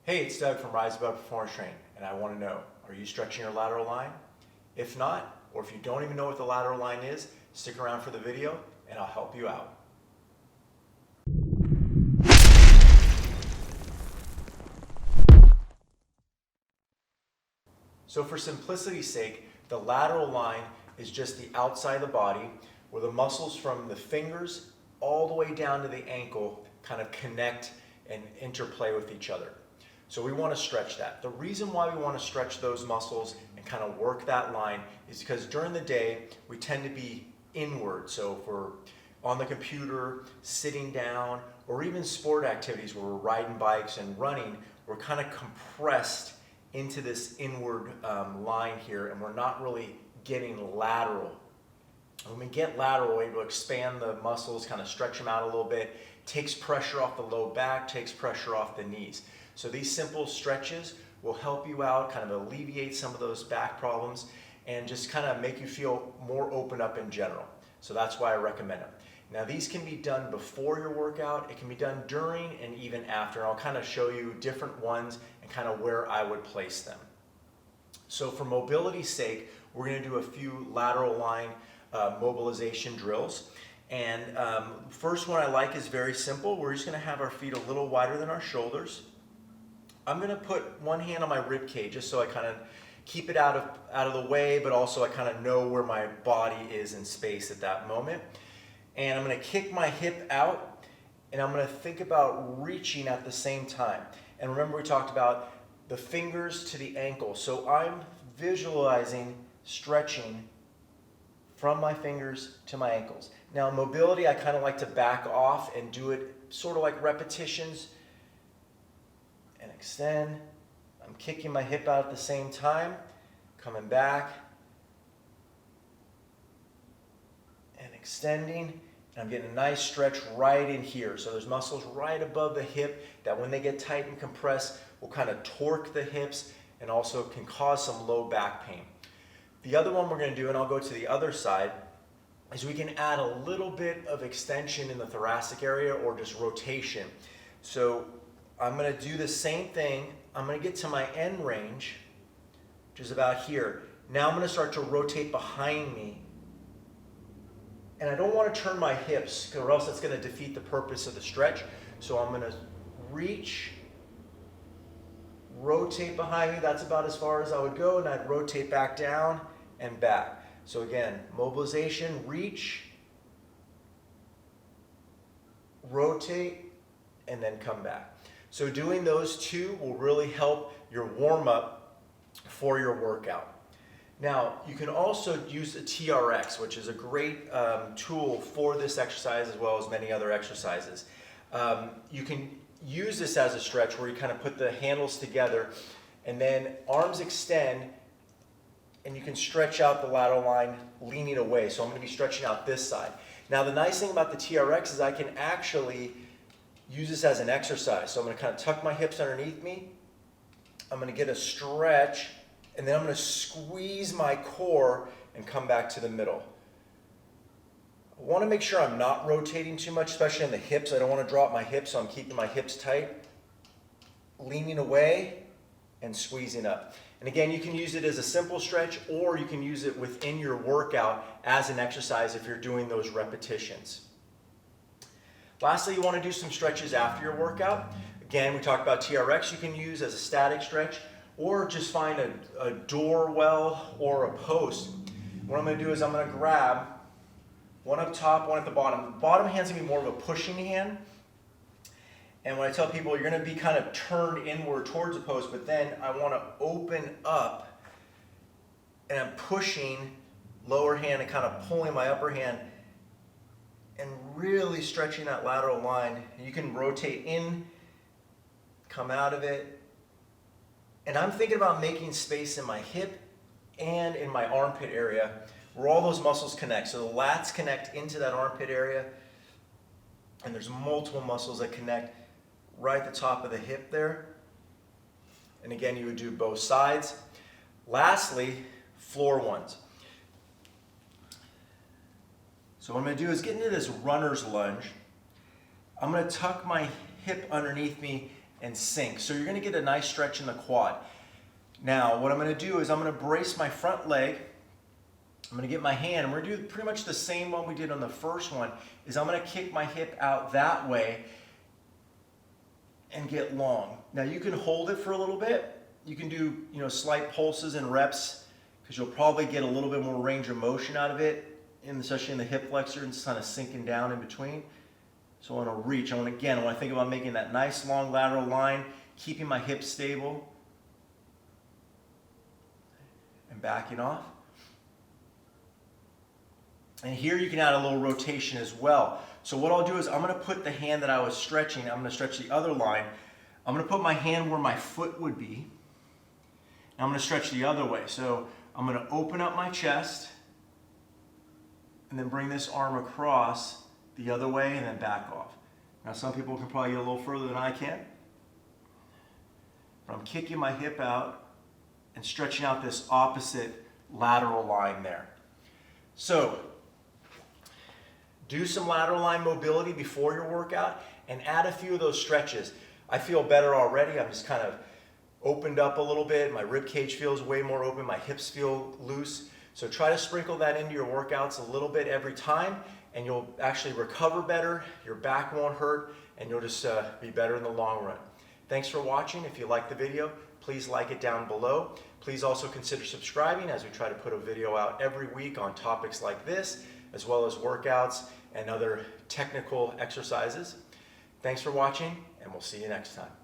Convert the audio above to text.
Hey, it's Doug from Rise Above Performance Training, and I want to know, are you stretching your lateral line? If not, or if you don't even know what the lateral line is, stick around for the video and I'll help you out. So for simplicity's sake, the lateral line is just the outside of the body where the muscles from the fingers all the way down to the ankle kind of connect and interplay with each other. So we want to stretch that. The reason why we want to stretch those muscles and kind of work that line is because during the day we tend to be inward. So if we're on the computer, sitting down, or even sport activities where we're riding bikes and running, we're kind of compressed into this inward line here, and we're not really getting lateral. When we get lateral, we're able to expand the muscles, kind of stretch them out a little bit, takes pressure off the low back, takes pressure off the knees. So these simple stretches will help you out, kind of alleviate some of those back problems, and just kind of make you feel more open up in general. So that's why I recommend them. Now these can be done before your workout, it can be done during and even after. And I'll kind of show you different ones and kind of where I would place them. So for mobility's sake, we're going to do a few lateral line mobilization drills. And first one I like is very simple. We're just going to have our feet a little wider than our shoulders. I'm going to put one hand on my rib cage just so I kind of keep it out of the way, but also I kind of know where my body is in space at that moment. And I'm going to kick my hip out, and I'm going to think about reaching at the same time. And remember, we talked about the fingers to the ankle. So I'm visualizing stretching from my fingers to my ankles. Now mobility, I kind of like to back off and do it sort of like repetitions and extend. I'm kicking my hip out at the same time, coming back and extending. And I'm getting a nice stretch right in here. So there's muscles right above the hip that when they get tight and compressed will kind of torque the hips and also can cause some low back pain. The other one we're going to do, and I'll go to the other side, is we can add a little bit of extension in the thoracic area or just rotation. So I'm going to do the same thing. I'm going to get to my end range, which is about here. Now I'm going to start to rotate behind me. And I don't want to turn my hips or else that's going to defeat the purpose of the stretch. So I'm going to reach, rotate behind me. That's about as far as I would go. And I'd rotate back down and back. So again, mobilization, reach, rotate, and then come back. So doing those two will really help your warm-up for your workout. Now, you can also use a TRX, which is a great tool for this exercise as well as many other exercises. You can use this as a stretch where you kind of put the handles together and then arms extend and you can stretch out the lateral line leaning away. So I'm going to be stretching out this side. Now, the nice thing about the TRX is I can actually use this as an exercise. So I'm going to kind of tuck my hips underneath me. I'm going to get a stretch, and then I'm going to squeeze my core and come back to the middle. I want to make sure I'm not rotating too much, especially in the hips. I don't want to drop my hips, so I'm keeping my hips tight. Leaning away and squeezing up. And again, you can use it as a simple stretch, or you can use it within your workout as an exercise if you're doing those repetitions. Lastly, you want to do some stretches after your workout. Again, we talked about TRX you can use as a static stretch, or just find a door well or a post. What I'm going to do is I'm going to grab one up top, one at the bottom. The bottom hand's going to be more of a pushing hand. And when I tell people you're going to be kind of turned inward towards the post, but then I want to open up and I'm pushing lower hand and kind of pulling my upper hand and really stretching that lateral line. You can rotate in, come out of it. And I'm thinking about making space in my hip and in my armpit area where all those muscles connect. So the lats connect into that armpit area, and there's multiple muscles that connect right at the top of the hip there. And again, you would do both sides. Lastly, floor ones. So what I'm going to do is get into this runner's lunge. I'm going to tuck my hip underneath me and sink. So you're gonna get a nice stretch in the quad. Now, what I'm gonna do is I'm gonna brace my front leg. I'm gonna get my hand, and we're gonna do pretty much the same one we did on the first one, is I'm gonna kick my hip out that way and get long. Now you can hold it for a little bit. You can do, slight pulses and reps, because you'll probably get a little bit more range of motion out of it, especially in the hip flexor, and it's kind of sinking down in between. So I want to reach. I want to think about making that nice long lateral line, keeping my hips stable, and backing off. And here you can add a little rotation as well. So what I'll do is I'm going to put the hand that I was stretching, I'm going to stretch the other line. I'm going to put my hand where my foot would be. And I'm going to stretch the other way. So I'm going to open up my chest and then bring this arm across the other way and then back off. Now some people can probably get a little further than I can. But I'm kicking my hip out and stretching out this opposite lateral line there. So do some lateral line mobility before your workout and add a few of those stretches. I feel better already. I'm just kind of opened up a little bit. My rib cage feels way more open. My hips feel loose. So try to sprinkle that into your workouts a little bit every time, and you'll actually recover better. Your back won't hurt, and you'll just be better in the long run. Thanks for watching. If you liked the video, please like it down below. Please also consider subscribing, as we try to put a video out every week on topics like this, as well as workouts and other technical exercises. Thanks for watching, and we'll see you next time.